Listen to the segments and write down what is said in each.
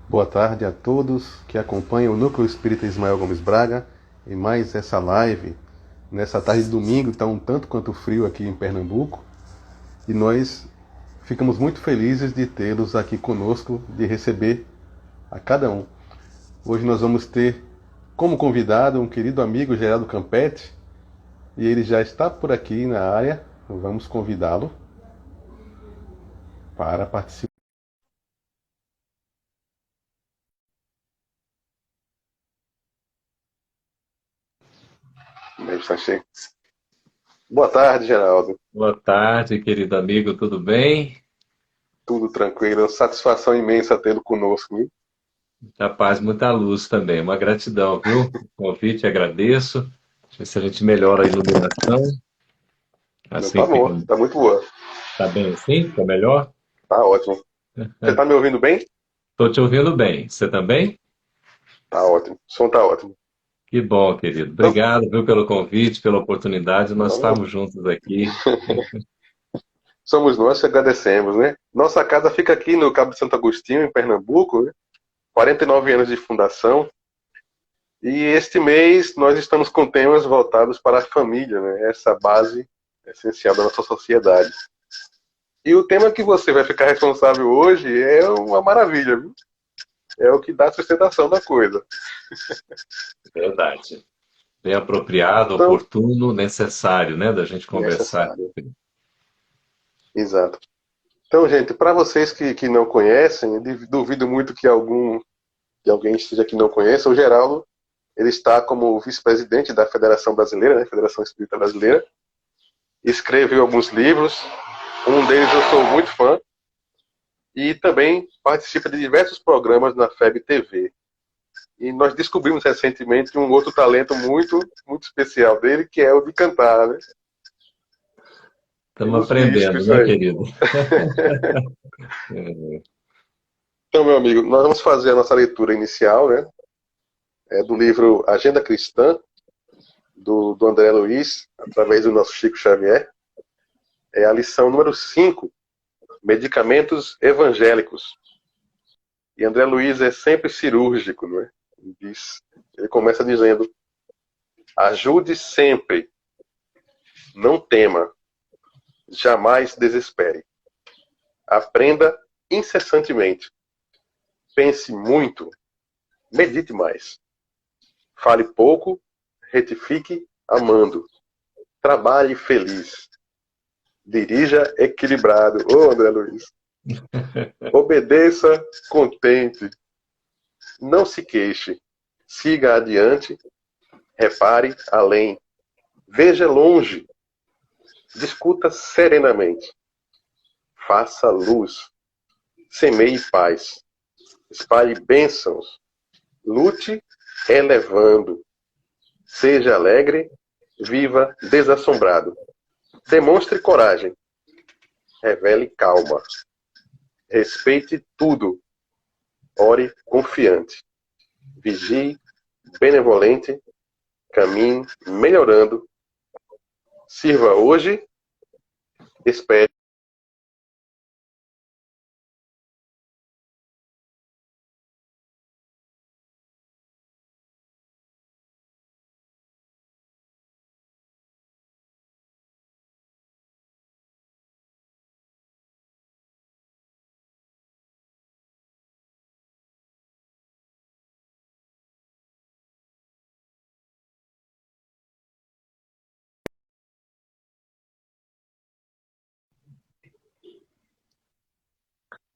Boa tarde a todos que acompanham o Núcleo Espírita Ismael Gomes Braga em mais essa live. Nessa tarde de domingo, está um tanto quanto frio aqui em Pernambuco e nós ficamos muito felizes de tê-los aqui conosco, de receber a cada um. Hoje nós vamos ter como convidado um querido amigo, Geraldo Campetti, e ele já está por aqui na área. Vamos convidá-lo para participar. Boa tarde, Geraldo. Boa tarde, querido amigo, tudo bem? Tudo tranquilo. Satisfação imensa tê-lo conosco, viu? Da paz, muita luz também. Uma gratidão, viu? O convite, agradeço. Deixa eu ver se a gente melhora a iluminação. Não, tá Assim fica. bom, tá muito boa. Tá bem assim? Tá melhor? Tá ótimo. Você tá me ouvindo bem? Tô te ouvindo bem. Você também? Tá ótimo. O som tá ótimo. Que bom, querido. Então, Obrigado, viu, pelo convite, pela oportunidade. Nós não, estamos juntos aqui. somos nós que agradecemos, né? Nossa casa fica aqui no Cabo de Santo Agostinho, em Pernambuco, né? 49 anos de fundação. E este mês nós estamos com temas voltados para a família, né? Essa base essencial da nossa sociedade. E o tema que você vai ficar responsável hoje é uma maravilha, viu? É o que dá sustentação da coisa. Verdade. Bem apropriado, Então, oportuno, necessário, né, da gente conversar. necessário. Exato. Então, gente, para vocês que não conhecem, duvido muito que alguém esteja que não conheça, o Geraldo, ele está como vice-presidente da Federação Brasileira, né, Federação Espírita Brasileira, escreveu alguns livros, um deles eu sou muito fã, e também participa de diversos programas na FEB TV. E nós descobrimos recentemente um outro talento muito especial dele, que é o de cantar, né? Estamos Pelos vistos, aprendendo, isso né, aí. querido? Então, meu amigo, nós vamos fazer a nossa leitura inicial, né? Do livro Agenda Cristã, do André Luiz, através do nosso Chico Xavier. É a lição número 5, Medicamentos Evangélicos. E André Luiz é sempre cirúrgico, não é? Ele começa dizendo: ajude sempre, não tema, jamais desespere. Aprenda incessantemente. Pense muito, medite mais. Fale pouco, retifique amando. Trabalhe feliz. Dirija equilibrado. Ô, André Luiz. Obedeça contente. Não se queixe. Siga adiante. Repare além. Veja longe. Discuta serenamente. Faça luz. Semeie paz. Espalhe bênçãos. Lute elevando. Seja alegre. Viva desassombrado. Demonstre coragem. Revele calma. Respeite tudo. Ore confiante. Vigie benevolente. Caminhe melhorando. Sirva hoje. Espere.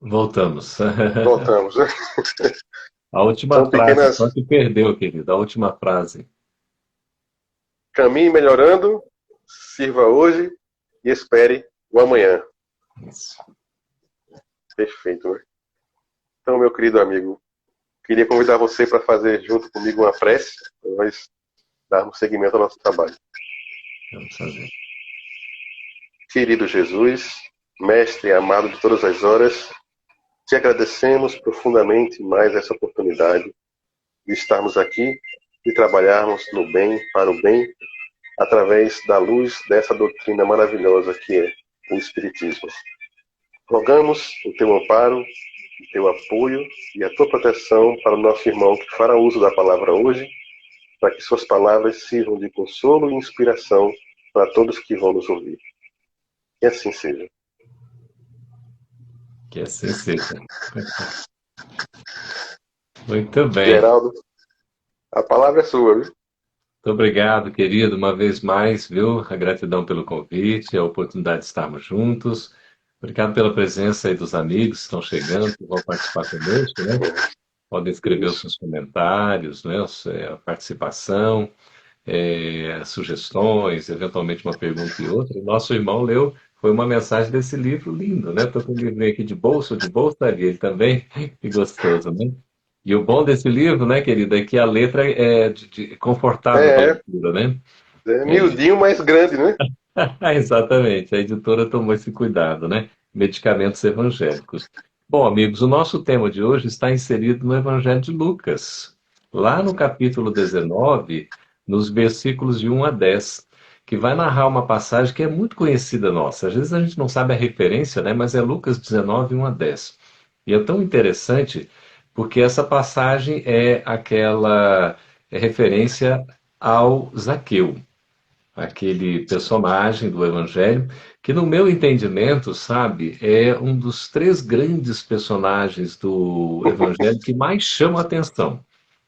Voltamos. Voltamos. A última São frase, só pequenas. que perdeu, querido. A última frase. Caminhe melhorando. Sirva hoje. E espere o amanhã. Isso. Perfeito. Né? Então, meu querido amigo, queria convidar você para fazer junto comigo uma prece, para nós darmos seguimento ao nosso trabalho. Vamos fazer. Querido Jesus, mestre amado de todas as horas, te agradecemos profundamente mais essa oportunidade de estarmos aqui e trabalharmos no bem, para o bem, através da luz dessa doutrina maravilhosa que é o Espiritismo. Rogamos o teu amparo teu apoio e a tua proteção para o nosso irmão que fará uso da palavra hoje, para que suas palavras sirvam de consolo e inspiração para todos que vão nos ouvir. Que assim seja. Que assim seja. Muito bem. Geraldo, a palavra é sua, viu? Muito obrigado, querido, uma vez mais, viu? A gratidão pelo convite, a oportunidade de estarmos juntos. Obrigado pela presença aí dos amigos que estão chegando, que vão participar conosco, né? Podem escrever os seus comentários, né? A participação, sugestões, eventualmente uma pergunta e outra. O nosso irmão leu, foi uma mensagem desse livro lindo, né? Estou com o livro aqui de bolso ali, ele também, que gostoso, né? E o bom desse livro, né, querida, é que a letra é confortável para a É, leitura, né? é miudinho, mas grande, né? Exatamente, a editora tomou esse cuidado, né? Medicamentos evangélicos. Bom, amigos, o nosso tema de hoje está inserido no Evangelho de Lucas, lá no capítulo 19, nos versículos de 1 a 10, que vai narrar uma passagem que é muito conhecida nossa. Às vezes a gente não sabe a referência, né? Mas é Lucas 19, 1 a 10. E é tão interessante porque essa passagem é aquela referência ao Zaqueu, aquele personagem do Evangelho, que no meu entendimento, sabe, é um dos três grandes personagens do Evangelho que mais chama a atenção,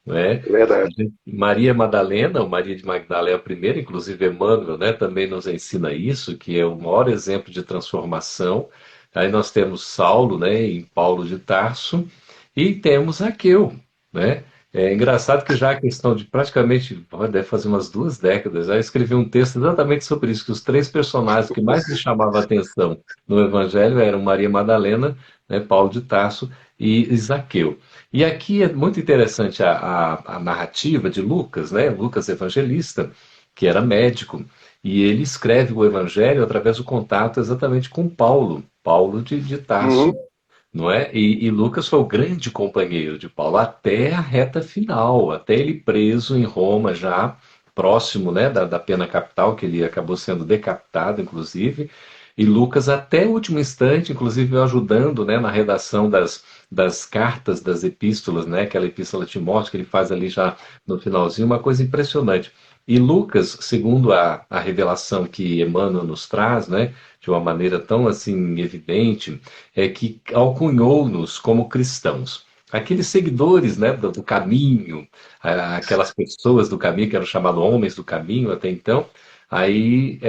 né? É verdade. Maria Madalena, ou Maria de Magdala é a primeira, inclusive Emmanuel, né, também nos ensina isso, que é o maior exemplo de transformação. Aí nós temos Saulo, né, em Paulo de Tarso, e temos Zaqueu, né? É engraçado que já a questão de praticamente, deve fazer umas 2 décadas, já escrevi um texto exatamente sobre isso, que os três personagens que mais me chamavam a atenção no Evangelho eram Maria Madalena, né, Paulo de Tarso e Zaqueu. E aqui é muito interessante a narrativa de Lucas, né? Lucas evangelista, que era médico, e ele escreve o Evangelho através do contato exatamente com Paulo, Paulo de Tarso, Uhum. não é? E Lucas foi o grande companheiro de Paulo até a reta final, até ele preso em Roma já, próximo, né, da pena capital, que ele acabou sendo decapitado, inclusive. E Lucas, até o último instante, inclusive ajudando, né, na redação das cartas, das epístolas, né, aquela epístola a Timóteo que ele faz ali já no finalzinho, uma coisa impressionante. E Lucas, segundo a revelação que Emmanuel nos traz, né, de uma maneira tão assim evidente, é que alcunhou-nos como cristãos. Aqueles seguidores, né, do caminho, aquelas pessoas do caminho que eram chamados homens do caminho até então, aí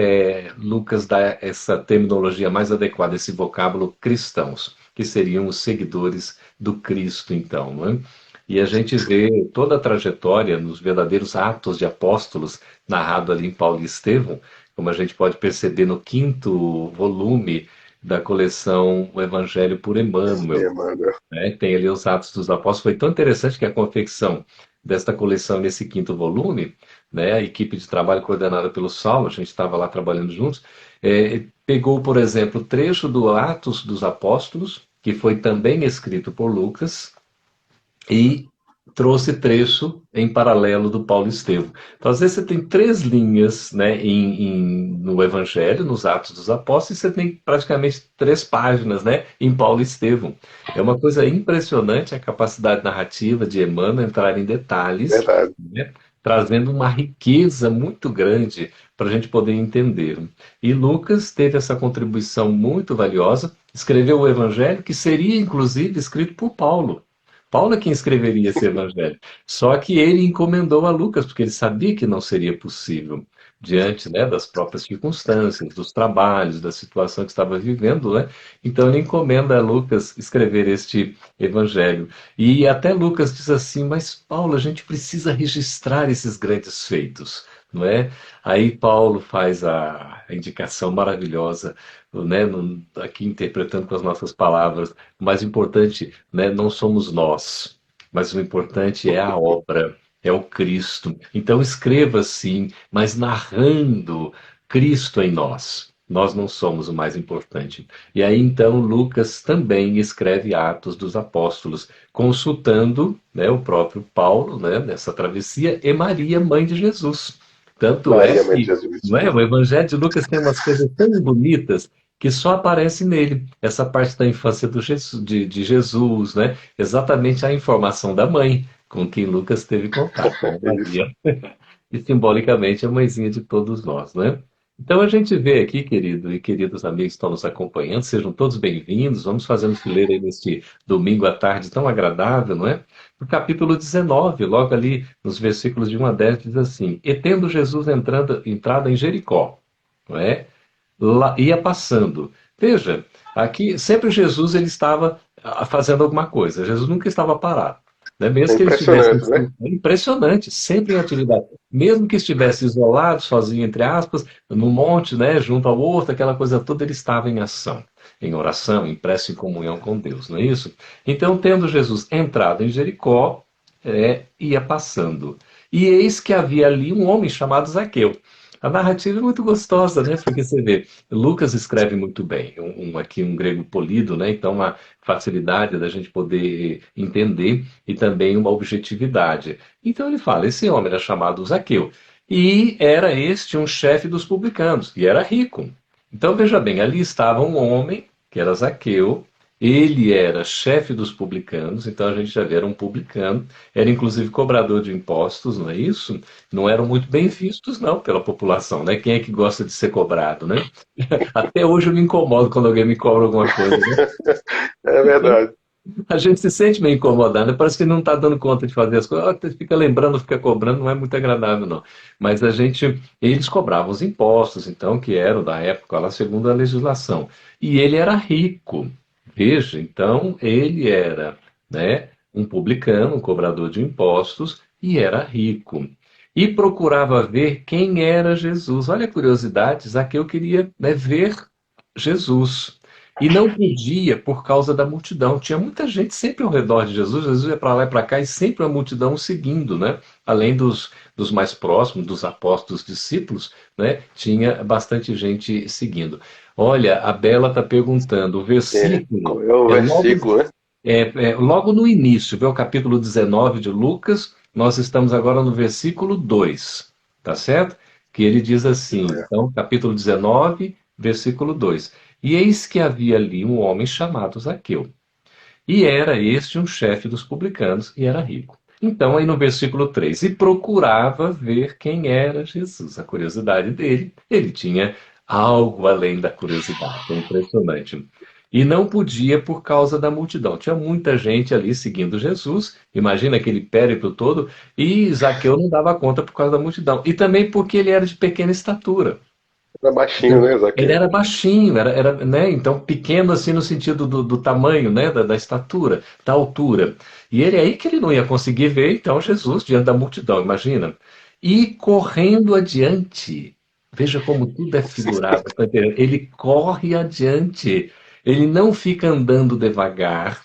Lucas dá essa terminologia mais adequada, esse vocábulo cristãos, que seriam os seguidores do Cristo, então, não é? E a gente vê toda a trajetória nos verdadeiros atos de apóstolos, narrado ali em Paulo e Estevão, como a gente pode perceber no quinto volume da coleção O Evangelho por Emmanuel, Emmanuel. né? Tem ali os Atos dos Apóstolos. Foi tão interessante que a confecção desta coleção nesse quinto volume, né, a equipe de trabalho coordenada pelo Saulo, a gente estava lá trabalhando juntos, pegou, por exemplo, o trecho do Atos dos Apóstolos, que foi também escrito por Lucas, e trouxe trecho em paralelo do Paulo Estevão. Então, às vezes, você tem 3 linhas, né, no Evangelho, nos Atos dos Apóstolos, e você tem praticamente 3 páginas, né, em Paulo Estevão. É uma coisa impressionante a capacidade narrativa de Emmanuel entrar em detalhes, Verdade. né, trazendo uma riqueza muito grande para a gente poder entender. E Lucas teve essa contribuição muito valiosa, escreveu o Evangelho, que seria, inclusive, escrito por Paulo. Paulo é quem escreveria esse evangelho. Só que ele encomendou a Lucas, porque ele sabia que não seria possível, diante, né, das próprias circunstâncias, dos trabalhos, da situação que estava vivendo, né? Então ele encomenda a Lucas escrever este evangelho. E até Lucas diz assim: mas Paulo, a gente precisa registrar esses grandes feitos, não é? Aí Paulo faz a indicação maravilhosa, né, aqui interpretando com as nossas palavras. O mais importante, né, não somos nós, mas o importante é a obra, é o Cristo. Então escreva sim, mas narrando Cristo em nós. Nós não somos o mais importante. E aí então Lucas também escreve Atos dos Apóstolos, consultando, né, o próprio Paulo, né, nessa travessia, e Maria, mãe de Jesus. Tanto é Maria, mãe de que, Jesus. não é, o Evangelho de Lucas tem umas coisas tão bonitas que só aparece nele, essa parte da infância de Jesus, né? Exatamente a informação da mãe, com quem Lucas teve contato, né? Isso. Maria, e simbolicamente a mãezinha de todos nós, né? Então a gente vê aqui, querido e queridos amigos que estão nos acompanhando, sejam todos bem-vindos. Vamos fazendo fileira aí neste domingo à tarde tão agradável, não é? No capítulo 19, logo ali nos versículos de 1 a 10, diz assim: E tendo Jesus entrada em Jericó, não é? Lá, ia passando. Veja, aqui sempre Jesus ele estava fazendo alguma coisa. Jesus nunca estava parado. Né? É Mesmo que ele estivesse impressionante, né? é impressionante, sempre em atividade. Mesmo que estivesse isolado, sozinho, entre aspas, no monte, né, junto ao horto, aquela coisa toda, ele estava em ação, em oração, em prece e comunhão com Deus, não é isso? Então, tendo Jesus entrado em Jericó, ia passando. E eis que havia ali um homem chamado Zaqueu. A narrativa é muito gostosa, né? Porque você vê, Lucas escreve muito bem, aqui um grego polido, né? Então, uma facilidade da gente poder entender e também uma objetividade. Então, ele fala: esse homem era chamado Zaqueu, e era este um chefe dos publicanos, e era rico. Então, veja bem, ali estava um homem, que era Zaqueu, ele era chefe dos publicanos, então a gente já vê, era um publicano, era inclusive cobrador de impostos, não é isso? Não eram muito bem vistos, não, pela população, né? Quem é que gosta de ser cobrado, né? Até hoje eu me incomodo quando alguém me cobra alguma coisa, né? É verdade. A gente se sente meio incomodado, né? Parece que não está dando conta de fazer as coisas. Você fica lembrando, fica cobrando, não é muito agradável, não. Mas eles cobravam os impostos, então, que eram da época lá, segundo a legislação. E ele era rico. Veja, então, ele era, né, um publicano, um cobrador de impostos, e era rico. E procurava ver quem era Jesus. Olha a curiosidade, Zaqueu queria, né, ver Jesus. E não podia por causa da multidão. Tinha muita gente sempre ao redor de Jesus. Jesus ia para lá e para cá e sempre a multidão o seguindo, né? Além dos mais próximos, dos apóstolos, discípulos, né? Tinha bastante gente seguindo. Olha, a Bela está perguntando, o Qual versículo é o é logo, versículo, né? logo no início, vê o capítulo 19 de Lucas, nós estamos agora no versículo 2, tá certo? Que ele diz assim, então, capítulo 19, versículo 2: E eis que havia ali um homem chamado Zaqueu, e era este um chefe dos publicanos, e era rico. Então, aí no versículo 3: E procurava ver quem era Jesus. A curiosidade dele, ele tinha algo além da curiosidade. É impressionante. E não podia por causa da multidão. Tinha muita gente ali seguindo Jesus. Imagina aquele périplo todo. E Zaqueu não dava conta por causa da multidão. E também porque ele era de pequena estatura. Era baixinho, né, Ele Zaqueu? era baixinho, né? Então pequeno assim no sentido do tamanho, né? Da estatura, da altura. E ele aí que ele não ia conseguir ver, então, Jesus diante da multidão, imagina. E correndo adiante, veja como tudo é figurado, tá entendendo? Ele corre adiante, ele não fica andando devagar,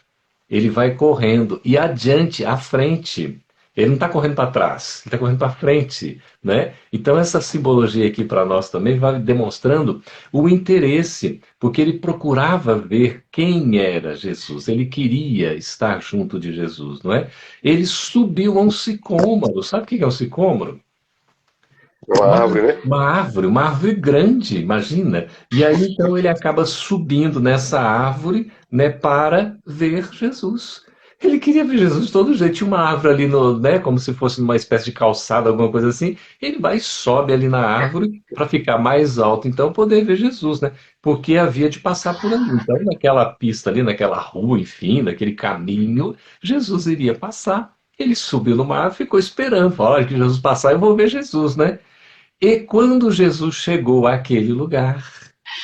ele vai correndo e adiante, à frente. Ele não está correndo para trás, ele está correndo para frente, né? Então essa simbologia aqui para nós também vai demonstrando o interesse, porque ele procurava ver quem era Jesus, ele queria estar junto de Jesus, não é? Ele subiu a um sicômoro, sabe o que é um sicômoro? Uma Uma, árvore, né? uma árvore grande, imagina. E aí então ele acaba subindo nessa árvore, né, para ver Jesus. Ele queria ver Jesus de todo jeito. Tinha uma árvore ali no, né, como se fosse uma espécie de calçada, alguma coisa assim. Ele vai e sobe ali na árvore para ficar mais alto, então poder ver Jesus, né? Porque havia de passar por ali. Então, naquela pista ali, naquela rua, enfim, naquele caminho, Jesus iria passar. Ele subiu numa árvore, e ficou esperando. Falou: olha, que Jesus passar, eu vou ver Jesus, né? E quando Jesus chegou àquele lugar,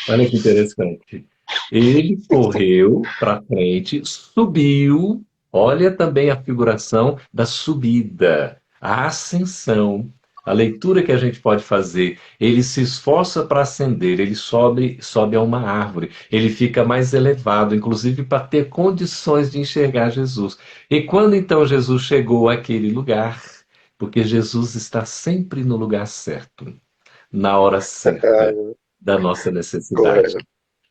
olha que interessante, ele correu para frente, subiu, olha também a figuração da subida, a ascensão, a leitura que a gente pode fazer. Ele se esforça para ascender, ele sobe a uma árvore, ele fica mais elevado, inclusive para ter condições de enxergar Jesus. E quando então Jesus chegou àquele lugar, porque Jesus está sempre no lugar certo, na hora certa da nossa necessidade. Correto.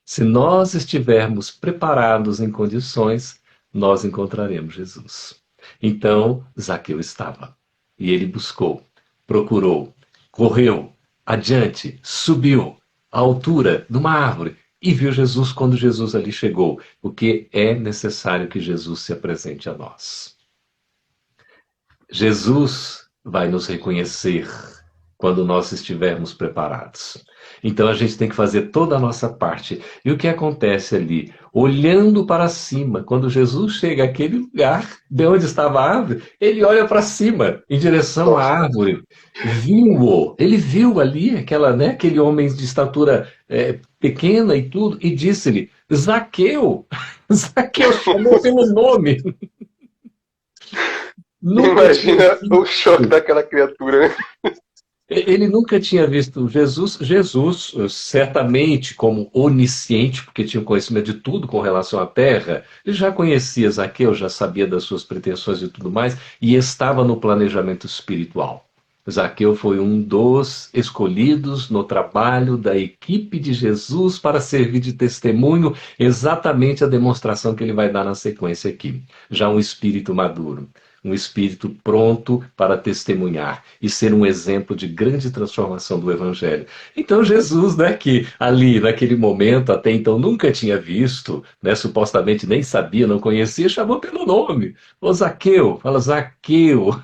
Se nós estivermos preparados em condições, nós encontraremos Jesus. Então, Zaqueu estava. E ele buscou, procurou, correu, adiante, subiu à altura de uma árvore e viu Jesus quando Jesus ali chegou, porque é necessário que Jesus se apresente a nós. Jesus vai nos reconhecer quando nós estivermos preparados. Então a gente tem que fazer toda a nossa parte. E o que acontece ali? Olhando para cima, quando Jesus chega àquele lugar de onde estava a árvore, ele olha para cima, em direção à Nossa. árvore. Viu-o. Ele viu ali aquele homem de estatura pequena e tudo, e disse-lhe: Zaqueu! Zaqueu chamou pelo nome. Nunca tinha Imagina o choque visto. daquela criatura, né? Ele nunca tinha visto Jesus. Jesus, certamente, como onisciente, porque tinha conhecimento de tudo com relação à terra, ele já conhecia Zaqueu, já sabia das suas pretensões e tudo mais, e estava no planejamento espiritual. Zaqueu foi um dos escolhidos no trabalho da equipe de Jesus para servir de testemunho, exatamente a demonstração que ele vai dar na sequência aqui. Já um espírito maduro, um espírito pronto para testemunhar e ser um exemplo de grande transformação do Evangelho. Então Jesus, né, que ali naquele momento até então nunca tinha visto, né, supostamente nem sabia, não conhecia, chamou pelo nome. Ô Zaqueu, fala Zaqueu,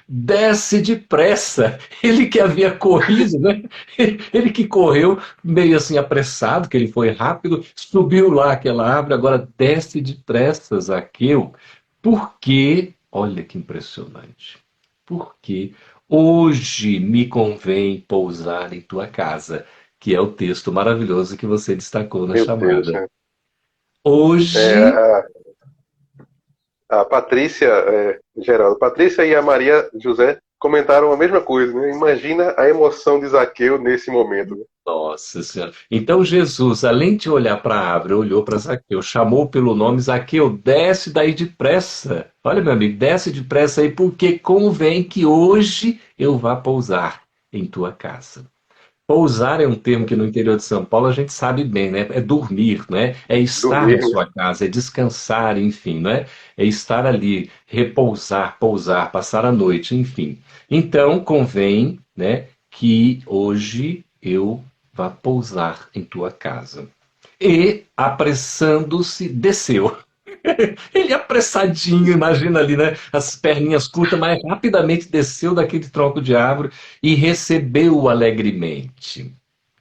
desce depressa. Ele que havia corrido, né? Ele que correu meio assim apressado, que ele foi rápido, subiu lá aquela árvore, agora desce depressa, Zaqueu, porque olha que impressionante. Porque hoje me convém pousar em tua casa, que é o texto maravilhoso que você destacou na Meu Deus, chamada. né? É, Hoje, a Patrícia, Geraldo, Patrícia e a Maria José comentaram a mesma coisa, né? Imagina a emoção de Zaqueu nesse momento, né? nossa Senhora. Então Jesus, além de olhar para a árvore, olhou para Zaqueu, chamou pelo nome Zaqueu, desce daí depressa. Olha, meu amigo, desce depressa aí, porque convém que hoje eu vá pousar em tua casa. Pousar é um termo que no interior de São Paulo a gente sabe bem, né? É dormir, né? É estar Dormir, na né? sua casa, é descansar, enfim, né? É estar ali, repousar, pousar, passar a noite, enfim. Então, convém, né, que hoje eu vá pousar em tua casa. E, apressando-se, desceu. Ele apressadinho, imagina ali, né? As perninhas curtas, mas rapidamente desceu daquele tronco de árvore e recebeu-o alegremente.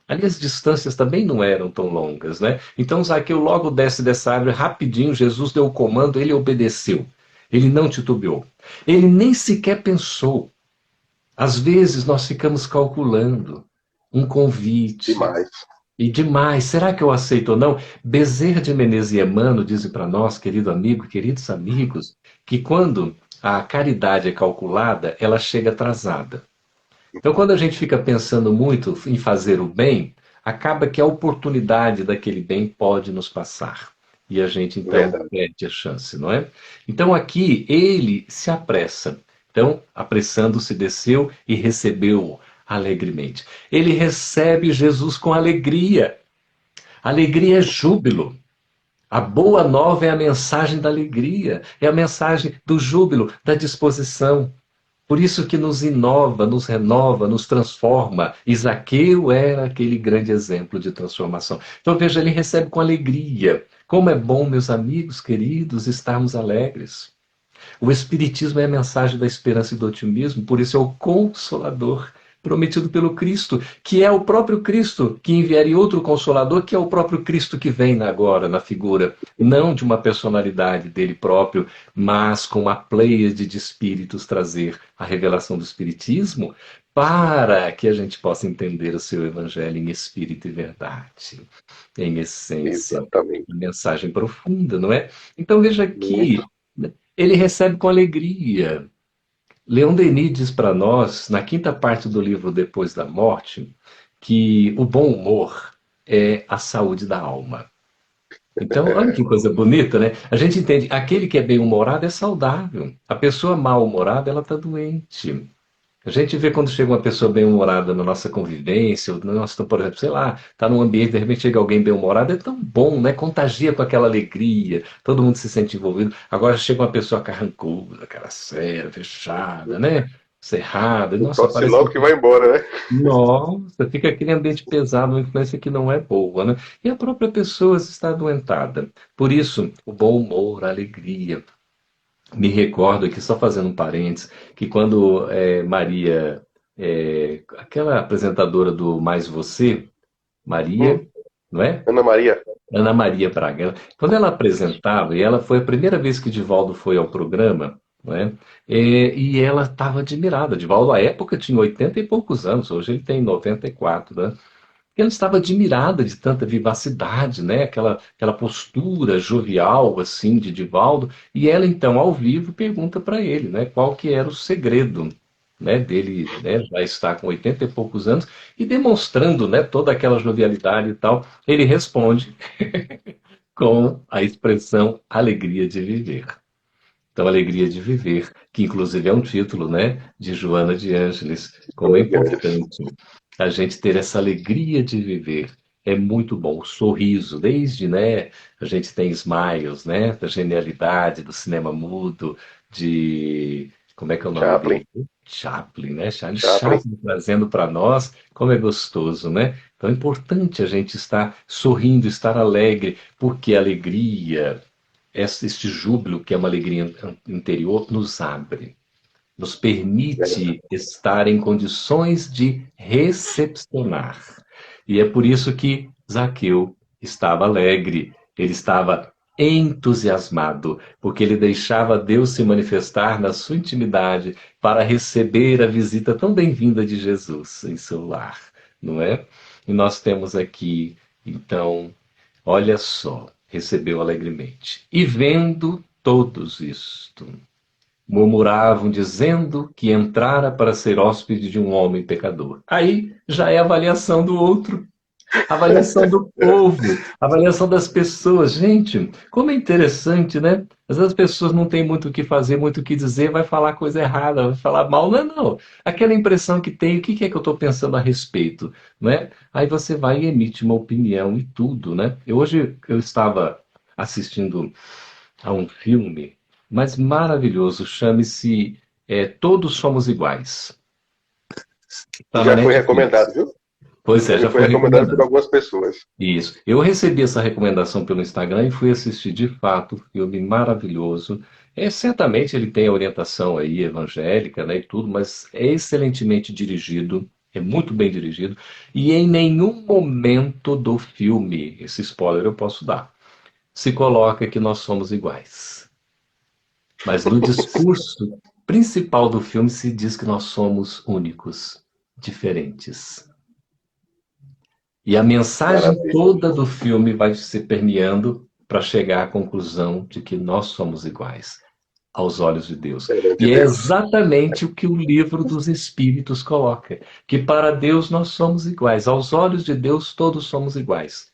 Ali as distâncias também não eram tão longas, né? Então Zaqueu logo desce dessa árvore rapidinho, Jesus deu o comando, ele obedeceu. Ele não titubeou. Ele nem sequer pensou. Às vezes nós ficamos calculando um convite, Demais. e demais, será que eu aceito ou não? Bezerra de Menezes e Emmanuel dizem para nós, querido amigo, queridos amigos, que quando a caridade é calculada, ela chega atrasada. Então, quando a gente fica pensando muito em fazer o bem, acaba que a oportunidade daquele bem pode nos passar. E a gente, então, Verdade. perde a chance, não é? Então, aqui, ele se apressa. Então, apressando-se, desceu e recebeu alegremente. Ele recebe Jesus com alegria. Alegria é júbilo. A boa nova é a mensagem da alegria, é a mensagem do júbilo, da disposição. Por isso que nos inova, nos renova, nos transforma. Isaqueu era aquele grande exemplo de transformação. Então veja, ele recebe com alegria. Como é bom, meus amigos queridos, estarmos alegres. O Espiritismo é a mensagem da esperança e do otimismo, por isso é o Consolador prometido pelo Cristo, que é o próprio Cristo que enviaria outro Consolador, que é o próprio Cristo que vem agora na figura, não de uma personalidade dele próprio, mas com uma pleiade de espíritos trazer a revelação do Espiritismo para que a gente possa entender o seu Evangelho em espírito e verdade, em essência, Exatamente. mensagem profunda, não é? Então veja Muito. aqui, ele recebe com alegria. Leon Denis diz para nós, na quinta parte do livro Depois da Morte, que o bom humor é a saúde da alma. Então, olha que coisa bonita, né? A gente entende, aquele que é bem-humorado é saudável. A pessoa mal-humorada, ela está doente. A gente vê quando chega uma pessoa bem-humorada na nossa convivência, ou por exemplo, sei lá, está num ambiente, de repente chega alguém bem-humorado, é tão bom, né? Contagia com aquela alegria, todo mundo se sente envolvido. Agora chega uma pessoa carrancuda, cara séria, fechada, né? cerrado, e, nossa, Torce parece. logo que vai embora, né? Nossa, fica aquele ambiente pesado, uma influência que não é boa, né? E a própria pessoa está adoentada. Por isso, o bom humor, a alegria. Me recordo aqui, só fazendo um parênteses, que quando Maria, aquela apresentadora do Mais Você, Hum, Maria, não é? Ana Maria. Ana Maria Braga. Quando ela apresentava, e ela foi a primeira vez que Divaldo foi ao programa, não é? E ela estava admirada. Divaldo, à época, tinha 80 e poucos anos, hoje ele tem 94, né? Ela estava admirada de tanta vivacidade, né? Aquela postura jovial, assim, de Divaldo. E ela, então, ao vivo, pergunta para ele, né? Qual que era o segredo, né? Dele, né? Já estar com 80 e poucos anos e demonstrando, né? Toda aquela jovialidade e tal. Ele responde com a expressão alegria de viver. Então, alegria de viver, que inclusive é um título, né, de Joana de Ângeles, como é importante a gente ter essa alegria de viver. É muito bom, o sorriso, desde, né, a gente tem Smiles, né, da genialidade do cinema mudo, de, como é que é o nome Chaplin. dele? Chaplin, né, Charles Chaplin. Chaplin trazendo para nós, como é gostoso, né? Então é importante a gente estar sorrindo, estar alegre, porque a alegria, este júbilo, que é uma alegria interior, nos abre, nos permite estar em condições de recepcionar. E é por isso que Zaqueu estava alegre, ele estava entusiasmado, porque ele deixava Deus se manifestar na sua intimidade para receber a visita tão bem-vinda de Jesus em seu lar, não é? E nós temos aqui, então, olha só, recebeu alegremente. E vendo todos isto, murmuravam, dizendo que entrara para ser hóspede de um homem pecador. Aí já é a avaliação do outro, a avaliação do povo, a avaliação das pessoas. Gente, como é interessante, né? Às vezes as pessoas não têm muito o que fazer, muito o que dizer, vai falar coisa errada, vai falar mal. Não, não. Aquela impressão que tem, o que é que eu estou pensando a respeito, né? Aí você vai e emite uma opinião e tudo, né? Hoje eu estava assistindo a um filme, mas maravilhoso, chame-se Todos Somos Iguais. Está na Já foi recomendado, Netflix. viu? Pois é, Já me já foi foi recomendado por recomendado. algumas pessoas. Isso. Eu recebi essa recomendação pelo Instagram e fui assistir de fato, um filme maravilhoso. Certamente ele tem a orientação aí evangélica, né, e tudo, mas é excelentemente dirigido, é muito bem dirigido, e em nenhum momento do filme, esse spoiler eu posso dar, se coloca que nós somos iguais. Mas no discurso principal do filme se diz que nós somos únicos, diferentes. E a mensagem Maravilha. toda do filme vai se permeando para chegar à conclusão de que nós somos iguais aos olhos de Deus. Perante E é Deus. exatamente o que o livro dos Espíritos coloca, que para Deus nós somos iguais, aos olhos de Deus todos somos iguais.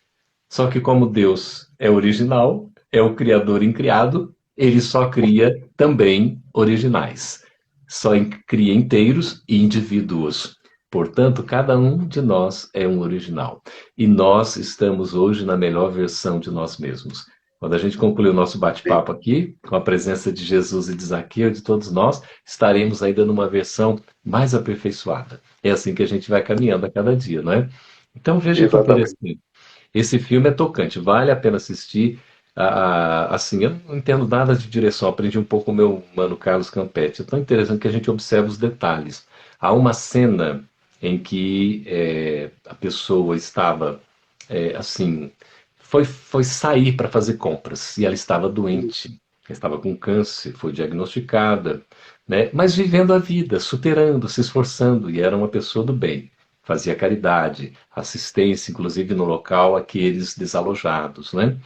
Só que como Deus é original, é o criador incriado, ele só cria também originais. Só cria inteiros e indivíduos. Portanto, cada um de nós é um original. E nós estamos hoje na melhor versão de nós mesmos. Quando a gente concluir o nosso Sim, bate-papo aqui, com a presença de Jesus e de Zaqueu, de todos nós, estaremos ainda numa versão mais aperfeiçoada. É assim que a gente vai caminhando a cada dia, não é? Então veja que exatamente. interessante. Esse filme é tocante, vale a pena assistir. Assim, eu não entendo nada de direção, aprendi um pouco com o meu mano Carlos Campetti. É tão interessante que a gente observa os detalhes. Há uma cena em que a pessoa estava, assim, foi sair para fazer compras e ela estava doente, ela estava com câncer, foi diagnosticada, né? Mas vivendo a vida, superando, se esforçando, e era uma pessoa do bem. Fazia caridade, assistência, inclusive no local, àqueles desalojados, né?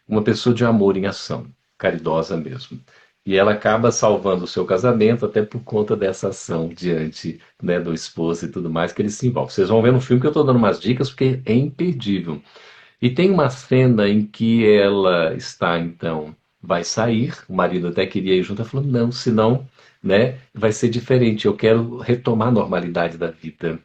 Uma pessoa de amor em ação, caridosa mesmo. E ela acaba salvando o seu casamento até por conta dessa ação diante, né, do esposo e tudo mais que ele se envolve. Vocês vão ver no filme que eu estou dando umas dicas porque é imperdível. E tem uma cena em que ela está, então, vai sair, o marido até queria ir junto, ela falou, não, senão, né, vai ser diferente, eu quero retomar a normalidade da vida.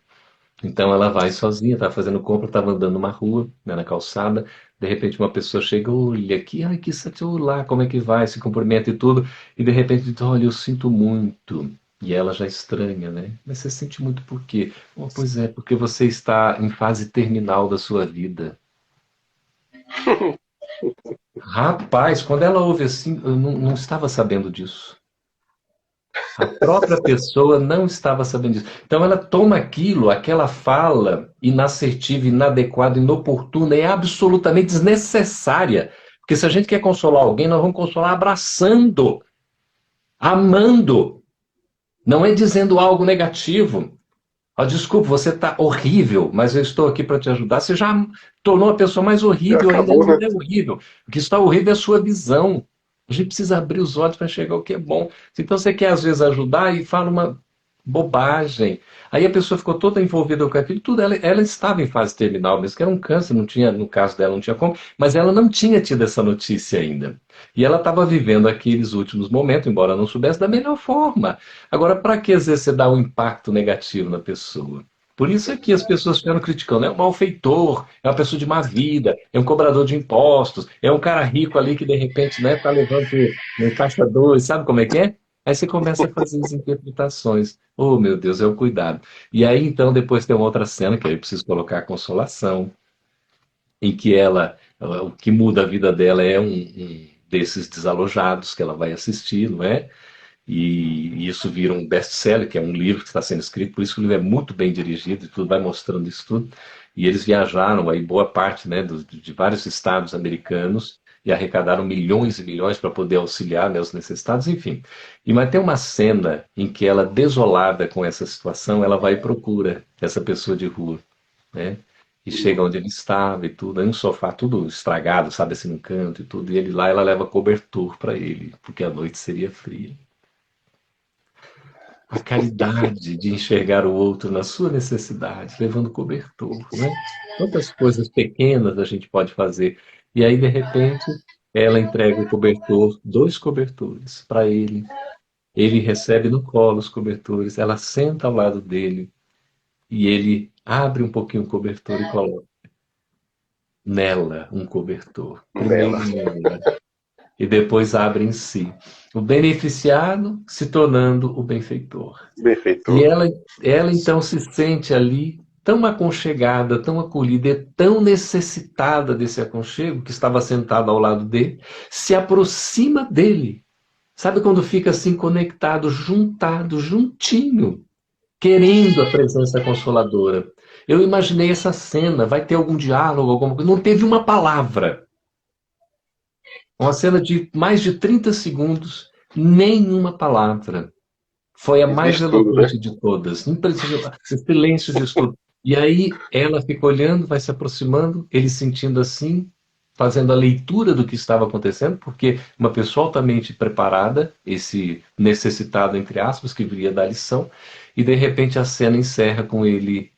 Então ela vai sozinha, tá fazendo compra, estava andando numa rua, né, na calçada, de repente uma pessoa chega, olha aqui, ai que lá, como é que vai, se cumprimenta e tudo, e de repente diz, olha, eu sinto muito, E ela já estranha, né? Mas você sente muito por quê? Oh, pois é, porque você está em fase terminal da sua vida. Rapaz, quando ela ouve assim, eu não estava sabendo disso. A própria pessoa não estava sabendo disso. Então ela toma aquilo, aquela fala inassertiva, inadequada, inoportuna, é absolutamente desnecessária. Porque se a gente quer consolar alguém, nós vamos consolar abraçando, amando. Não é dizendo algo negativo. Ó, desculpa, você está horrível, mas eu estou aqui para te ajudar. Você já tornou a pessoa mais Já horrível ainda. acabou, Ela né? não é horrível. O que está horrível é a sua visão. A gente precisa abrir os olhos para enxergar o que é bom. Então você quer, às vezes, ajudar e fala uma bobagem. Aí a pessoa ficou toda envolvida com aquilo tudo. Ela estava em fase terminal, mesmo que era um câncer, não tinha, no caso dela, não tinha como, mas ela não tinha tido essa notícia ainda. E ela estava vivendo aqueles últimos momentos, embora não soubesse, da melhor forma. Agora, para que às vezes você dá um impacto negativo na pessoa? Por isso é que as pessoas ficaram criticando. É um malfeitor, é uma pessoa de má vida, é um cobrador de impostos, é um cara rico ali que de repente né, tá levando no caixa dois, sabe como é que é? Aí você começa a fazer as interpretações. Oh, meu Deus, é o cuidado. E aí, então, depois tem uma outra cena que aí eu preciso colocar a consolação, em que o que muda a vida dela é um desses desalojados que ela vai assistir, não é? E isso vira um best-seller, que é um livro que está sendo escrito, por isso que o livro é muito bem dirigido e tudo, vai mostrando isso tudo. E eles viajaram aí boa parte né, de vários estados americanos e arrecadaram milhões e milhões para poder auxiliar né, os necessitados, enfim. Mas tem uma cena em que ela, desolada com essa situação, ela vai e procura essa pessoa de rua, né? E chega onde ele estava e tudo, aí um sofá tudo estragado, sabe, assim, no canto e tudo, e ele lá, ela leva cobertor para ele, porque a noite seria fria. A caridade de enxergar o outro na sua necessidade, levando cobertor, né? Quantas coisas pequenas a gente pode fazer. E aí, de repente, ela entrega o cobertor, dois cobertores para ele. Ele recebe no colo os cobertores, ela senta ao lado dele e ele abre um pouquinho o cobertor e coloca nela um cobertor. Nela. Primeiro nela e depois abre em si. O beneficiado se tornando o benfeitor. E Benfeitor. ela então se sente ali tão aconchegada, tão acolhida, e tão necessitada desse aconchego, que estava sentada ao lado dele, se aproxima dele. Sabe quando fica assim conectado, juntado, juntinho, querendo a presença consoladora? Eu imaginei essa cena, vai ter algum diálogo, alguma coisa. Não teve uma palavra. Uma cena de mais de 30 segundos, nenhuma palavra. Foi a E mais diz tudo, né? eloquente de todas. Não precisa, esse silêncio de estudo. E aí ela fica olhando, vai se aproximando, ele sentindo assim, fazendo a leitura do que estava acontecendo, porque uma pessoa altamente preparada, esse necessitado, entre aspas, que viria da lição, e de repente a cena encerra com ele,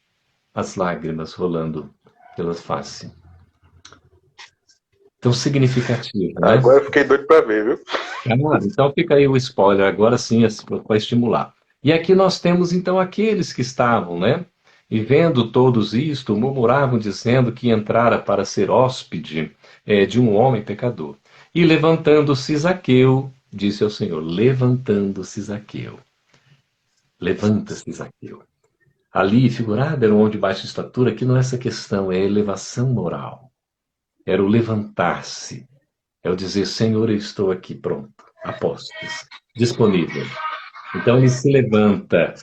as lágrimas rolando pela face. Tão significativo, né? Agora eu fiquei doido pra ver, viu? Ah, então fica aí o spoiler, agora sim, para estimular. E aqui nós temos então aqueles que estavam, né? E vendo todos isto, murmuravam dizendo que entrara para ser hóspede de um homem pecador. E levantando-se Zaqueu, disse ao Senhor, levantando-se Zaqueu, levanta-se Zaqueu. Ali, figurado, era um homem de baixa estatura, que não é essa questão, é a elevação moral. Era o levantar-se, é o dizer, Senhor, eu estou aqui pronto, a postos, disponível. Então ele se levanta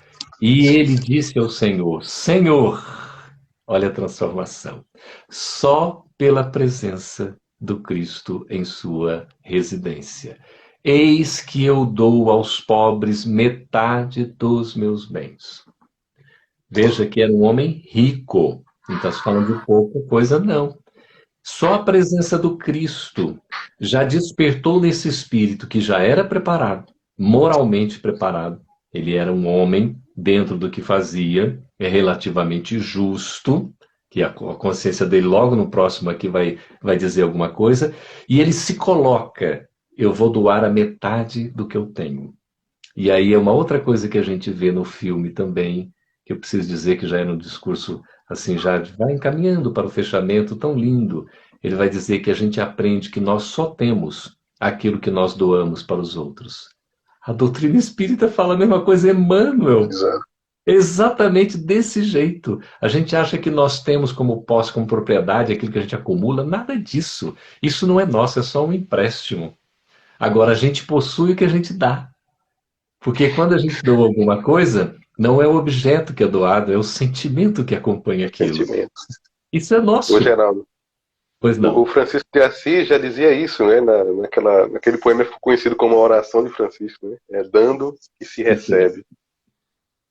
e ele disse ao Senhor: Senhor, olha a transformação, só pela presença do Cristo em sua residência. Eis que eu dou aos pobres metade dos meus bens. Veja que era um homem rico, não está se falando de pouca coisa, não. Só a presença do Cristo já despertou nesse espírito que já era preparado, moralmente preparado. Ele era um homem, dentro do que fazia, é relativamente justo, que a consciência dele logo no próximo aqui vai dizer alguma coisa, e ele se coloca, eu vou doar a metade do que eu tenho. E aí é uma outra coisa que a gente vê no filme também, que eu preciso dizer que já é no discurso, assim, já vai encaminhando para o fechamento tão lindo. Ele vai dizer que a gente aprende que nós só temos aquilo que nós doamos para os outros. A doutrina espírita fala a mesma coisa, Emmanuel. Exato. Exatamente desse jeito. A gente acha que nós temos como posse, como propriedade, aquilo que a gente acumula. Nada disso. Isso não é nosso, é só um empréstimo. Agora, a gente possui o que a gente dá. Porque quando a gente doa alguma coisa, não é o objeto que é doado, é o sentimento que acompanha aquilo. Sentimento. Isso é Ô, nosso. Geraldo, Pois o não. Francisco de Assis já dizia isso, né? Naquele poema conhecido como a Oração de Francisco, né? É dando que se recebe.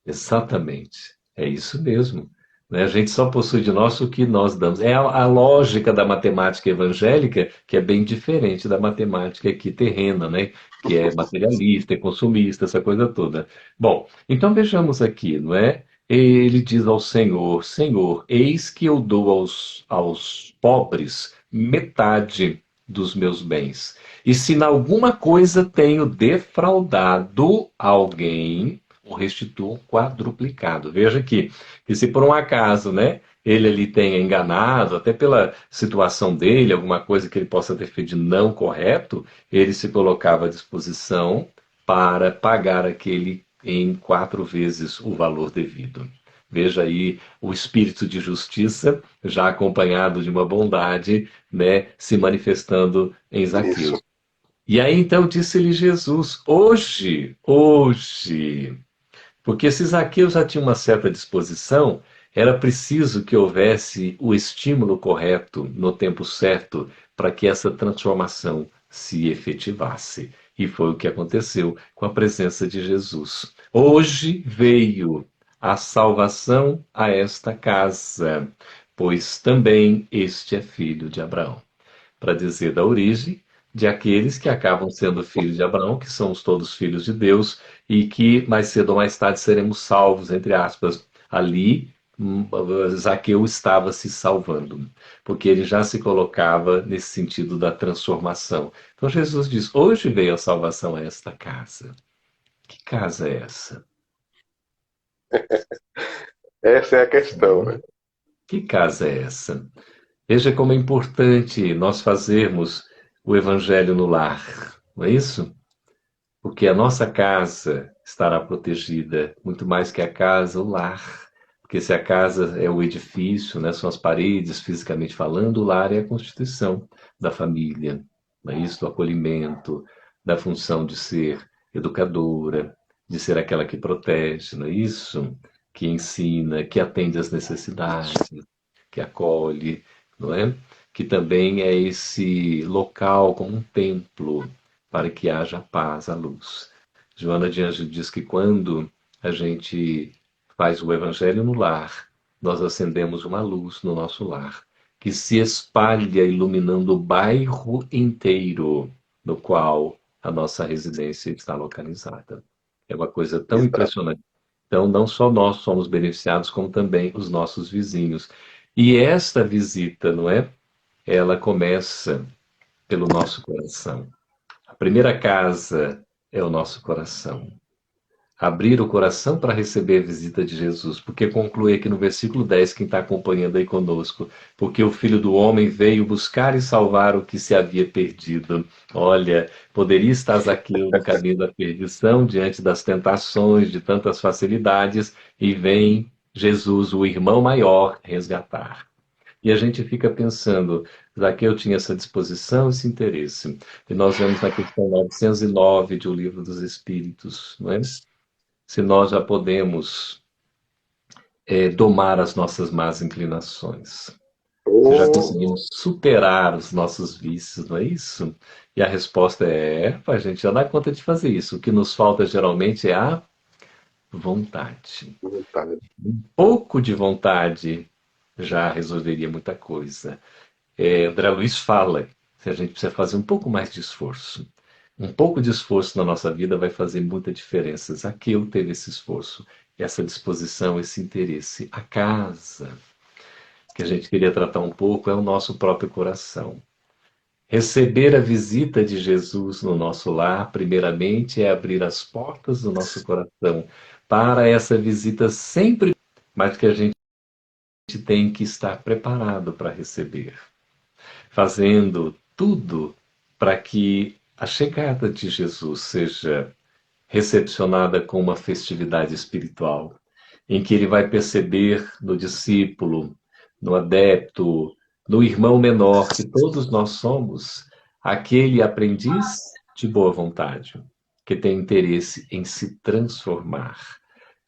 Exatamente. É isso mesmo. Né? A gente só possui de nós o que nós damos. É a lógica da matemática evangélica que é bem diferente da matemática aqui terrena, né? Que é materialista, é consumista, essa coisa toda. Bom, então vejamos aqui, não é? Ele diz ao Senhor: Senhor, eis que eu dou aos pobres metade dos meus bens. E se em alguma coisa tenho defraudado alguém, o restituo quadruplicado. Veja aqui, que se por um acaso, né, ele ali tenha enganado, até pela situação dele, alguma coisa que ele possa ter feito de não correto, ele se colocava à disposição para pagar aquele em 4 vezes o valor devido. Veja aí o espírito de justiça, já acompanhado de uma bondade, né, se manifestando em Zaqueu. Isso. E aí então disse-lhe Jesus: hoje, porque se Zaqueu já tinha uma certa disposição, era preciso que houvesse o estímulo correto, no tempo certo, para que essa transformação se efetivasse. E foi o que aconteceu com a presença de Jesus. Hoje veio a salvação a esta casa, pois também este é filho de Abraão, para dizer da origem de aqueles que acabam sendo filhos de Abraão, que somos todos filhos de Deus, e que mais cedo ou mais tarde seremos salvos, entre aspas. Ali, Zaqueu estava se salvando, porque ele já se colocava nesse sentido da transformação. Então Jesus diz: hoje veio a salvação a esta casa. Que casa é essa? Essa é a questão, né? Que casa é essa? Veja como é importante nós fazermos o evangelho no lar, não é isso? Porque a nossa casa estará protegida, muito mais que a casa, o lar. Porque se a casa é o edifício, né, são as paredes, fisicamente falando, o lar é a constituição da família, não é isso? Do acolhimento, da função de ser educadora, de ser aquela que protege, não é isso? Que ensina, que atende às necessidades, que acolhe, não é? Que também é esse local como um templo para que haja paz à luz. Joana de Ângeles diz que quando a gente faz o evangelho no lar, nós acendemos uma luz no nosso lar, que se espalha iluminando o bairro inteiro no qual a nossa residência está localizada. É uma coisa tão Exato. impressionante. Então, não só nós somos beneficiados, como também os nossos vizinhos. E esta visita, não é? Ela começa pelo nosso coração. A primeira casa é o nosso coração. Abrir o coração para receber a visita de Jesus, porque conclui aqui no versículo 10, quem está acompanhando aí conosco, porque o Filho do Homem veio buscar e salvar o que se havia perdido. Olha, poderia estar Zaqueu no caminho da perdição, diante das tentações, de tantas facilidades, e vem Jesus, o irmão maior, resgatar. E a gente fica pensando, Zaqueu tinha essa disposição, esse interesse. E nós vemos na questão 909 de O Livro dos Espíritos, não é? Se nós já podemos domar as nossas más inclinações. Se já Oh, conseguimos superar os nossos vícios, não é isso? E a resposta é, a gente já dá conta de fazer isso. O que nos falta geralmente é a vontade. vontade. Um pouco de vontade já resolveria muita coisa. André Luiz fala que a gente precisa fazer um pouco mais de esforço. Um pouco de esforço na nossa vida vai fazer muita diferença. Zaqueu teve esse esforço, essa disposição, esse interesse. A casa que a gente queria tratar um pouco é o nosso próprio coração. Receber a visita de Jesus no nosso lar, primeiramente, é abrir as portas do nosso coração para essa visita sempre, mas que a gente tem que estar preparado para receber, fazendo tudo para que a chegada de Jesus seja recepcionada com uma festividade espiritual, em que ele vai perceber no discípulo, no adepto, no irmão menor, que todos nós somos aquele aprendiz de boa vontade, que tem interesse em se transformar.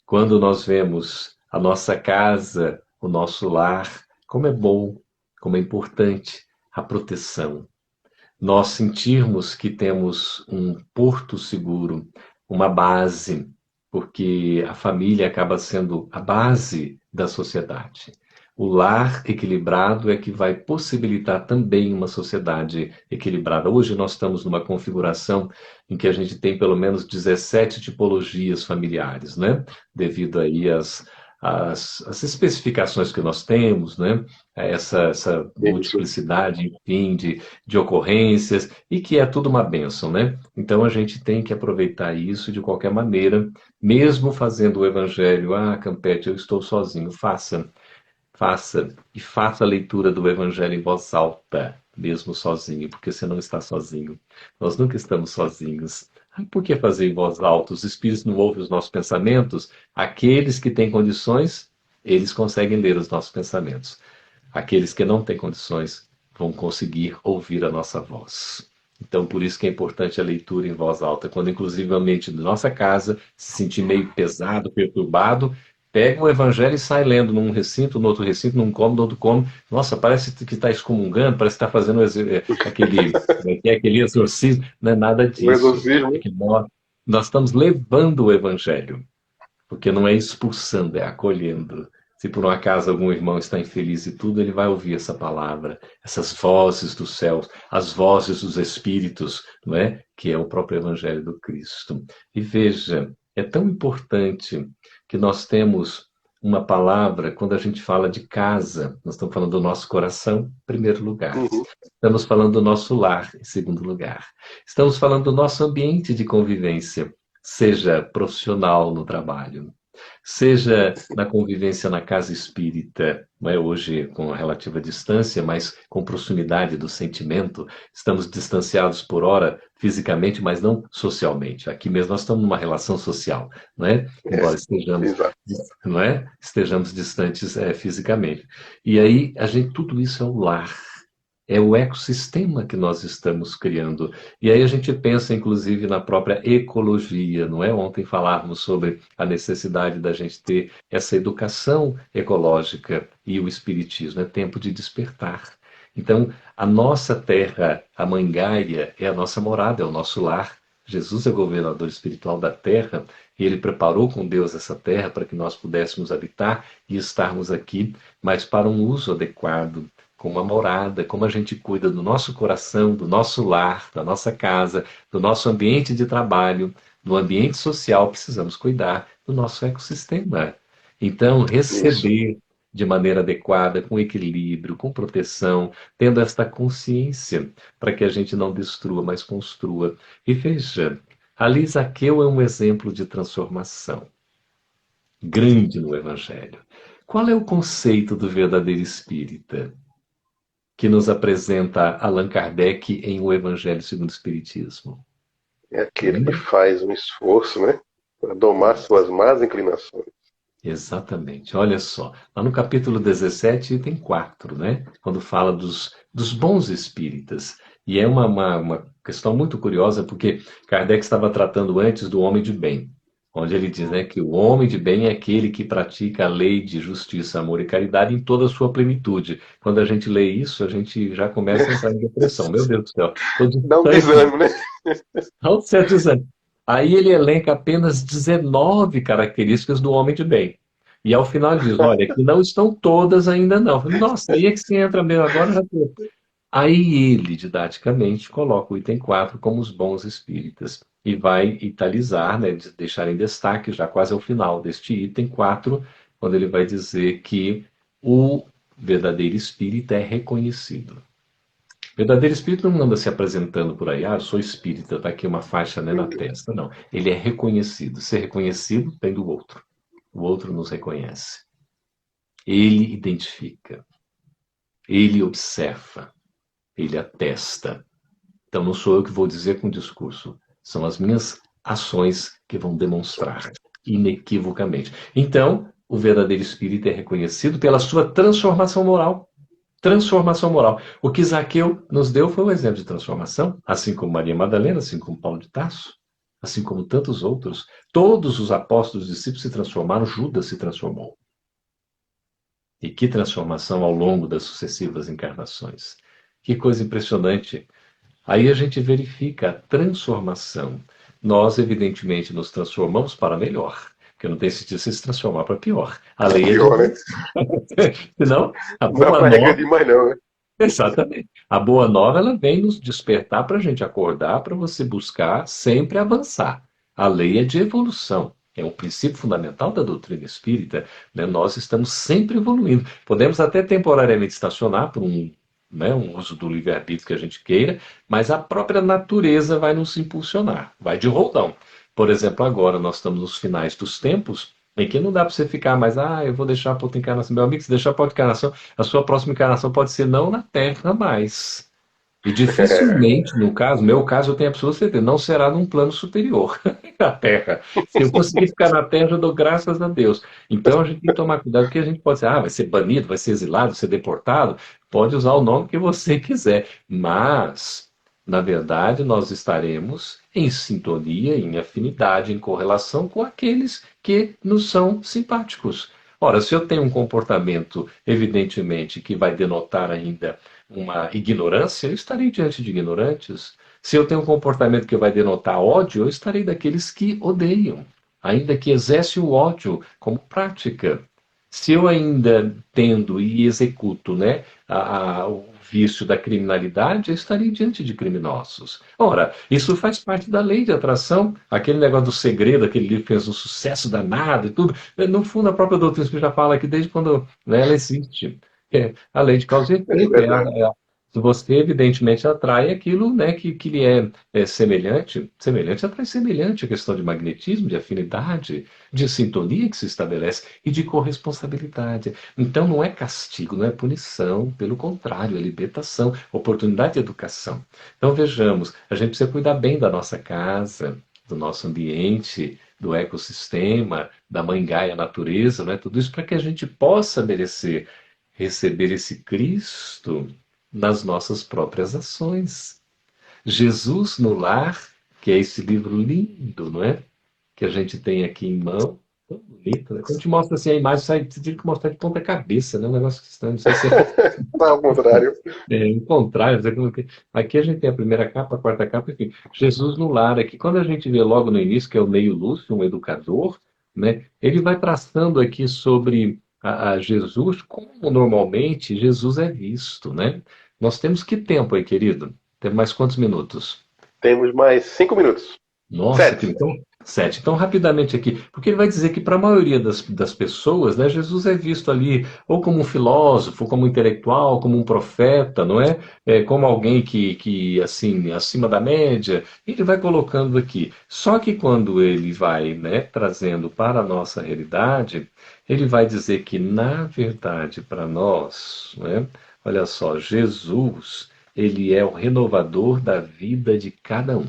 Quando nós vemos a nossa casa, o nosso lar, como é bom, como é importante a proteção. Nós sentirmos que temos um porto seguro, uma base, porque a família acaba sendo a base da sociedade. O lar equilibrado é que vai possibilitar também uma sociedade equilibrada. Hoje nós estamos numa configuração em que a gente tem pelo menos 17 tipologias familiares, né? Devido aí às especificações que nós temos, né? Essa Isso. multiplicidade, enfim, de ocorrências, e que é tudo uma bênção, né? Então a gente tem que aproveitar isso de qualquer maneira, mesmo fazendo o evangelho. Ah, Campete, eu estou sozinho. Faça e faça a leitura do evangelho em voz alta, mesmo sozinho, porque você não está sozinho. Nós nunca estamos sozinhos. Ah, por que fazer em voz alta? Os espíritos não ouvem os nossos pensamentos? Aqueles que têm condições, eles conseguem ler os nossos pensamentos. Aqueles que não têm condições vão conseguir ouvir a nossa voz. Então, por isso que é importante a leitura em voz alta. Quando, inclusive, a mente da nossa casa se sentir meio pesado, perturbado, pega o evangelho e sai lendo num recinto, no outro recinto, num cômodo, no outro cômodo. Nossa, parece que está excomungando, parece que está fazendo aquele exorcismo. Não é nada O disso. É exorcismo. que nós estamos levando o evangelho. Porque não é expulsando, é acolhendo. Se por um acaso algum irmão está infeliz e tudo, ele vai ouvir essa palavra, essas vozes dos céus, as vozes dos espíritos, não é? Que é o próprio Evangelho do Cristo. E veja, é tão importante que nós temos uma palavra quando a gente fala de casa. Nós estamos falando do nosso coração, em primeiro lugar. Uhum. Estamos falando do nosso lar, em segundo lugar. Estamos falando do nosso ambiente de convivência, seja profissional no trabalho, seja na convivência na casa espírita, não é hoje com relativa distância, mas com proximidade do sentimento. Estamos distanciados por hora fisicamente, mas não socialmente. Aqui mesmo nós estamos numa relação social, não é? É, Embora estejamos, exato. não é? Estejamos distantes fisicamente. E aí a gente, tudo isso é o lar. É o ecossistema que nós estamos criando. E aí a gente pensa, inclusive, na própria ecologia, não é? Ontem falávamos sobre a necessidade da gente ter essa educação ecológica e o espiritismo. É tempo de despertar. Então, a nossa terra, a Mãe Gaia, é a nossa morada, é o nosso lar. Jesus é governador espiritual da terra e ele preparou com Deus essa terra para que nós pudéssemos habitar e estarmos aqui, mas para um uso adequado, com uma morada, como a gente cuida do nosso coração, do nosso lar, da nossa casa, do nosso ambiente de trabalho, do ambiente social, precisamos cuidar do nosso ecossistema. Então, Isso. receber de maneira adequada, com equilíbrio, com proteção, tendo esta consciência, para que a gente não destrua, mas construa. E veja, ali Zaqueu é um exemplo de transformação grande no Evangelho. Qual é o conceito do verdadeiro espírita que nos apresenta Allan Kardec em O Evangelho segundo o Espiritismo? É aquele que Lembra? faz um esforço, né? Para domar suas más inclinações. Exatamente. Olha só, lá no capítulo 17, item 4, né? Quando fala dos bons espíritas. E é uma questão muito curiosa, porque Kardec estava tratando antes do homem de bem, onde ele diz, né, que o homem de bem é aquele que pratica a lei de justiça, amor e caridade em toda a sua plenitude. Quando a gente lê isso, a gente já começa a entrar em depressão. Meu Deus do céu, estou Dá um distante. desânimo, né? Não, certo, dizendo. Aí ele elenca apenas 19 características do homem de bem. E ao final diz, olha, que não estão todas ainda não. Eu falei, nossa, aí é que se entra mesmo agora. Aí ele, didaticamente, coloca o item 4 como os bons espíritas. E vai italizar, né, deixar em destaque, já quase ao final deste item 4, quando ele vai dizer que o verdadeiro espírita é reconhecido. O verdadeiro espírito não anda se apresentando por aí, ah, eu sou espírita, tá aqui uma faixa, né, na testa. Não, ele é reconhecido. Ser reconhecido vem do outro. O outro nos reconhece. Ele identifica, ele observa, ele atesta. Então não sou eu que vou dizer com discurso, são as minhas ações que vão demonstrar inequivocamente. Então, o verdadeiro espírito é reconhecido pela sua transformação moral. Transformação moral. O que Zaqueu nos deu foi um exemplo de transformação, assim como Maria Madalena, assim como Paulo de Tarso, assim como tantos outros. Todos os apóstolos e discípulos se transformaram, Judas se transformou. E que transformação ao longo das sucessivas encarnações. Que coisa impressionante. Aí a gente verifica a transformação. Nós, evidentemente, nos transformamos para melhor, porque não tem sentido você se transformar para pior. A lei é de Pior, né? Senão, a Não dá boa pra nova. regredir mais, não, né? Exatamente. A boa nova, ela vem nos despertar para a gente acordar, para você buscar sempre avançar. A lei é de evolução. É um princípio fundamental da doutrina espírita, né? Nós estamos sempre evoluindo. Podemos até temporariamente estacionar por um uso do livre-arbítrio que a gente queira, mas a própria natureza vai nos impulsionar, vai de roldão. Por exemplo, agora nós estamos nos finais dos tempos, em que não dá para você ficar mais, eu vou deixar para outra encarnação. Meu amigo, se deixar para outra encarnação, a sua próxima encarnação pode ser não na Terra mais. E dificilmente, no caso, meu caso, eu tenho absoluta certeza, não será num plano superior à Terra. Se eu conseguir ficar na Terra, eu dou graças a Deus. Então a gente tem que tomar cuidado, porque a gente pode dizer, vai ser banido, vai ser exilado, vai ser deportado. Pode usar o nome que você quiser. Mas, na verdade, nós estaremos em sintonia, em afinidade, em correlação com aqueles que nos são simpáticos. Ora, se eu tenho um comportamento, evidentemente, que vai denotar ainda uma ignorância, eu estarei diante de ignorantes. Se eu tenho um comportamento que vai denotar ódio, eu estarei daqueles que odeiam, ainda que exerce o ódio como prática. Se eu ainda tendo e executo, né, o vício da criminalidade, eu estarei diante de criminosos. Ora, isso faz parte da lei de atração, aquele negócio do segredo, aquele livro que fez um sucesso danado e tudo. No fundo, a própria doutrina espírita já fala que desde quando, né, ela existe. A lei de causa e É efeito. verdade. Se você, evidentemente, atrai aquilo, né, que lhe é semelhante, semelhante atrai semelhante, a questão de magnetismo, de afinidade, de sintonia que se estabelece e de corresponsabilidade. Então, não é castigo, não é punição, pelo contrário, é libertação, oportunidade de educação. Então, vejamos, a gente precisa cuidar bem da nossa casa, do nosso ambiente, do ecossistema, da mãe Gaia, natureza, né? Tudo isso para que a gente possa merecer receber esse Cristo nas nossas próprias ações. Jesus no Lar, que é esse livro lindo, não é? Que a gente tem aqui em mão. Tão bonito, né? Quando te mostra assim a imagem, você tem que mostrar de ponta cabeça, né? Um negócio estranho. Não sei se Tá ao contrário. o contrário. Aqui a gente tem a primeira capa, a quarta capa, enfim. Jesus no Lar. Aqui, quando a gente vê logo no início, que é o Neio Lúcio, um educador, né? Ele vai traçando aqui sobre a Jesus, como normalmente Jesus é visto, né? Nós temos que tempo aí, querido? Temos mais quantos minutos? Temos mais 5 minutos. Nossa, 7. então, sete. Então, rapidamente aqui, porque ele vai dizer que para a maioria das pessoas, né, Jesus é visto ali ou como um filósofo, como um intelectual, como um profeta, não é? Como alguém que, assim, acima da média. Ele vai colocando aqui. Só que quando ele vai, né, trazendo para a nossa realidade, ele vai dizer que, na verdade, para nós, né, olha só, Jesus, ele é o renovador da vida de cada um.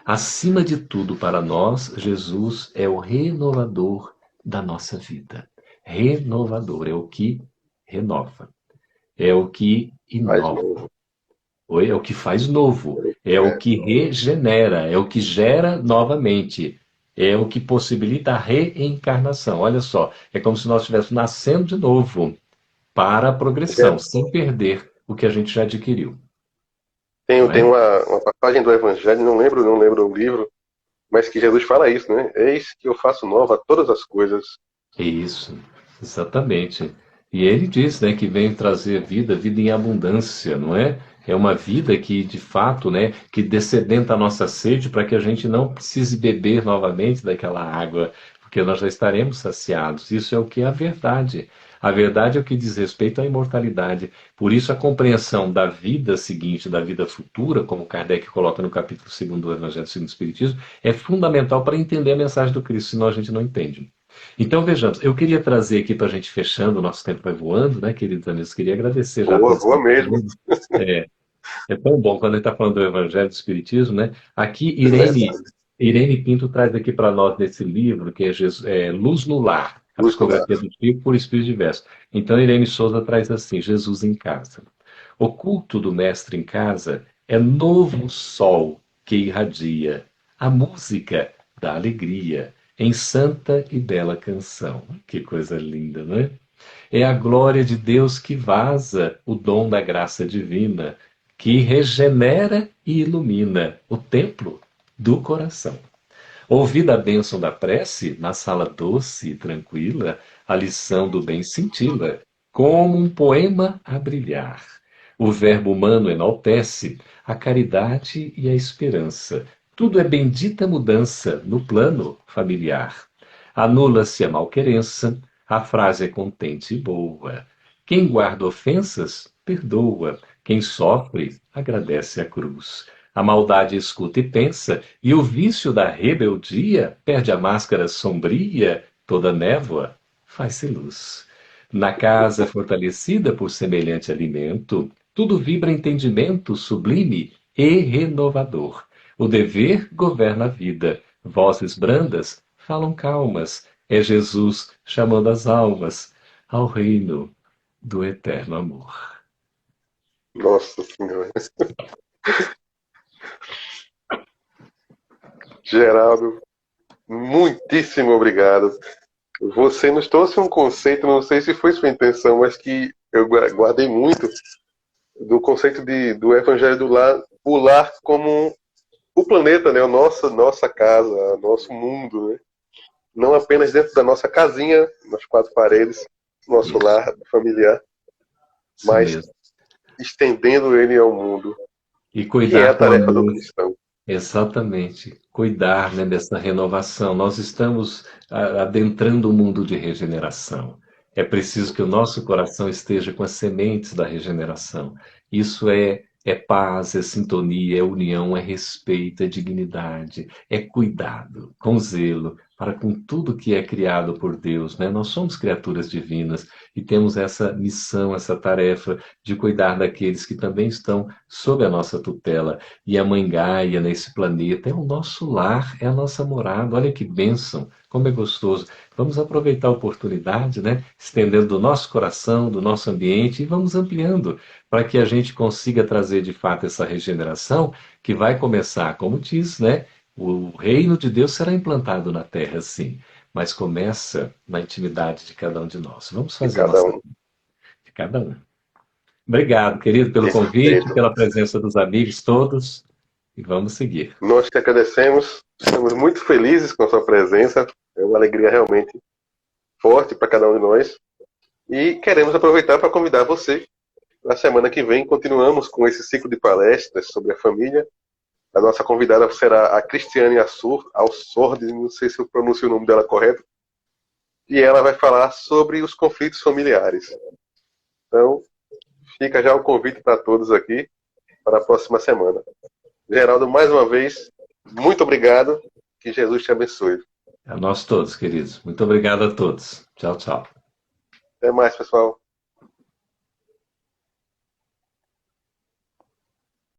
Acima de tudo, para nós, Jesus é o renovador da nossa vida. Renovador é o que renova, é o que Mais inova, novo. é o que faz novo, é o É. que regenera, é o que gera novamente, é o que possibilita a reencarnação. Olha só, é como se nós estivéssemos nascendo de novo para a progressão, sem perder o que a gente já adquiriu, Tem, não tem é? uma passagem do Evangelho, não lembro o livro, mas que Jesus fala isso, né? Eis que eu faço nova todas as coisas. Isso, exatamente. E ele diz, né, que vem trazer vida, vida em abundância, não é? É uma vida que, de fato, né, que descedenta a nossa sede para que a gente não precise beber novamente daquela água, porque nós já estaremos saciados. Isso é o que é a verdade. A verdade é o que diz respeito à imortalidade. Por isso, a compreensão da vida seguinte, da vida futura, como Kardec coloca no capítulo 2 do Evangelho segundo o Espiritismo, é fundamental para entender a mensagem do Cristo, senão a gente não entende. Então, vejamos, eu queria trazer aqui para a gente fechando, o nosso tempo vai voando, né, queridos amigos? Queria agradecer já a Boa, atenção boa de todo mesmo. mundo. É, é tão bom quando a gente está falando do Evangelho do Espiritismo, né? Aqui, Irene, Verdade. Irene Pinto traz aqui para nós nesse livro, que é, Luz no Lar, a Luz no lar. psicografia do Chico por Espírito Diverso. Então, Irene Souza traz assim, Jesus em casa. O culto do mestre em casa é novo sol que irradia a música da alegria em santa e bela canção. Que coisa linda, não é? É a glória de Deus que vaza o dom da graça divina, que regenera e ilumina o templo do coração. Ouvida a bênção da prece, na sala doce e tranquila, a lição do bem cintila, como um poema a brilhar. O verbo humano enaltece a caridade e a esperança. Tudo é bendita mudança no plano familiar. Anula-se a malquerença, a frase é contente e boa. Quem guarda ofensas, perdoa. Quem sofre, agradece a cruz. A maldade escuta e pensa, e o vício da rebeldia perde a máscara sombria, toda névoa faz-se luz. Na casa fortalecida por semelhante alimento, tudo vibra entendimento sublime e renovador. O dever governa a vida, vozes brandas falam calmas. É Jesus chamando as almas ao reino do eterno amor. Nossa Senhora. Geraldo, muitíssimo obrigado. Você nos trouxe um conceito, não sei se foi sua intenção, mas que eu guardei muito, do conceito do Evangelho do Lar, o lar como o planeta, né? A nossa casa, o nosso mundo, né? Não apenas dentro da nossa casinha, nas quatro paredes, nosso Isso, lar familiar, isso mas mesmo. estendendo ele ao mundo, E que é a cuidar com tarefa do amor. cristão. Exatamente, cuidar, né, dessa renovação. Nós estamos adentrando o mundo de regeneração. É preciso que o nosso coração esteja com as sementes da regeneração. Isso é paz, é sintonia, é união, é respeito, é dignidade, é cuidado, com zelo, para com tudo que é criado por Deus, né? Nós somos criaturas divinas e temos essa missão, essa tarefa de cuidar daqueles que também estão sob a nossa tutela. E a Mãe Gaia nesse planeta é o nosso lar, é a nossa morada. Olha que bênção, como é gostoso. Vamos aproveitar a oportunidade, né? Estendendo do nosso coração, do nosso ambiente e vamos ampliando para que a gente consiga trazer de fato essa regeneração que vai começar, como diz, né? O reino de Deus será implantado na terra, sim, mas começa na intimidade de cada um de nós. Vamos De fazer a cada nossa um. de cada um. Obrigado, querido, pelo convite, Perfeito. pela presença dos amigos todos. E vamos seguir. Nós que agradecemos, estamos muito felizes com a sua presença. É uma alegria realmente forte para cada um de nós. E queremos aproveitar para convidar você. Na semana que vem, continuamos com esse ciclo de palestras sobre a família. A nossa convidada será a Cristiane Alsordi, não sei se eu pronuncio o nome dela correto. E ela vai falar sobre os conflitos familiares. Então, fica já o convite para todos aqui para a próxima semana. Geraldo, mais uma vez, muito obrigado. Que Jesus te abençoe. A nós todos, queridos. Muito obrigado a todos. Tchau, tchau. Até mais, pessoal.